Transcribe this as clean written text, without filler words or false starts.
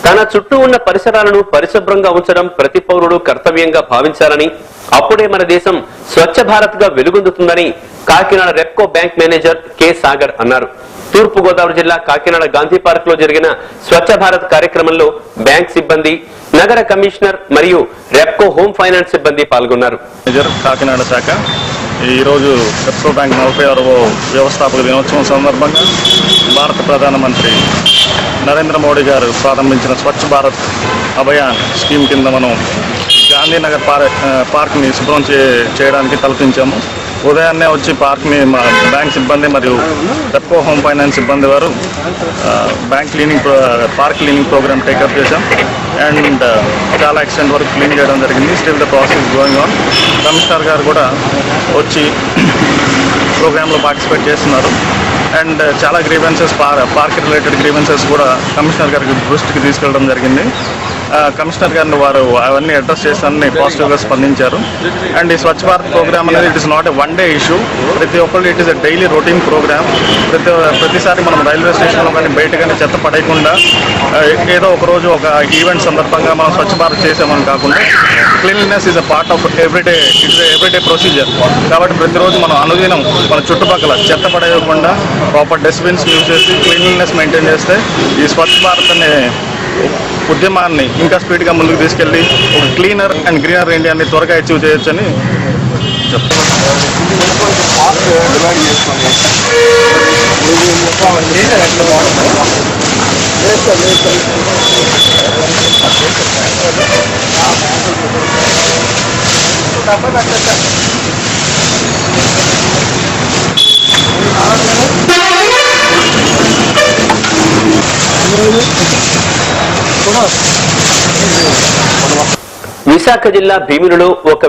తన చుట్టూ ఉన్న పరిసరాలను పరిశుభ్రంగా ఉంచడం ప్రతి పౌరుడు కర్తవ్యంగా భావించాలని, అప్పుడే మన దేశం స్వచ్ఛ భారత్ గా వెలుగొందుతుందని Kakinada Repco bank manager K Sagar అన్నారు. తూర్పు గోదావరి జిల్లా కాకినాడ గాంధీ పార్క్ లో జరిగిన స్వచ్ఛ భారత్ కార్యక్రమంలో బ్యాంక్ సిబ్బంది, నగర కమిషనర్ మరియు రెప్కో హోమ్ ఫైనాన్స్ సిబ్బంది పాల్గొన్నారు. కాకినాడ శాఖ ఈ రోజు రెప్కో బ్యాంక్ 46వ వ్యవస్థాపక దినోత్సవం సందర్భంగా భారత ప్రధానమంత్రి నరేంద్ర మోడీ గారు ప్రారంభించిన స్వచ్ఛ భారత్ అభియాన్ స్కీమ్ కింద మనం గాంధీనగర్ పార్క్ని శుభ్రం చేయడానికి తలపించాము. ఉదయాన్నే వచ్చి పార్క్ని మా బ్యాంక్ సిబ్బంది మరియు రెప్కో హోమ్ ఫైనాన్స్ సిబ్బంది వారు పార్క్ క్లీనింగ్ ప్రోగ్రామ్ టేకప్ చేశాం. అండ్ చాలా ఎక్స్టెంట్ వరకు క్లీన్ చేయడం జరిగింది. Still the process going on. Commissioner గారు కూడా వచ్చి ప్రోగ్రాంలో పార్టిసిపేట్ చేస్తున్నారు. అండ్ చాలా గ్రీవెన్సెస్ పార్క్ రిలేటెడ్ గ్రీవెన్సెస్ కూడా కమిషనర్ గారికి దృష్టికి తీసుకెళ్ళడం జరిగింది. కమిషనర్ గారిని వారు అవన్నీ అడ్రస్ చేస్తానని పాజిటివ్గా స్పందించారు. అండ్ ఈ స్వచ్ఛ భారత్ ప్రోగ్రామ్ అనేది it is not a one day issue. ప్రతి ఒక్కళ్ళు it is a daily routine programme. ప్రతిసారి మనం రైల్వే స్టేషన్లో కానీ బయట కానీ చెత్త పడేయకుండా ఏదో ఒక రోజు ఒక ఈవెంట్ సందర్భంగా మనం స్వచ్ఛ భారత్ చేసామని కాకుండా cleanliness is a part of everyday. It's everyday procedure. కాబట్టి ప్రతిరోజు మనం అనుదినం మన చుట్టుపక్కల చెత్త పడేయకుండా ప్రాపర్ డస్ట్బిన్స్ యూజ్ చేసి క్లీన్లీనెస్ మెయింటైన్ చేస్తే ఈ స్వచ్ఛ భారత్ అనే ఉద్యమాన్ని ఇంకా స్పీడ్గా ముందుకు తీసుకెళ్ళి ఒక క్లీనర్ అండ్ గ్రీనర్ ఇండియాని త్వరగా అచీవ్ చేయొచ్చని విశాఖ జిల్లా భీమిలిలో ఒక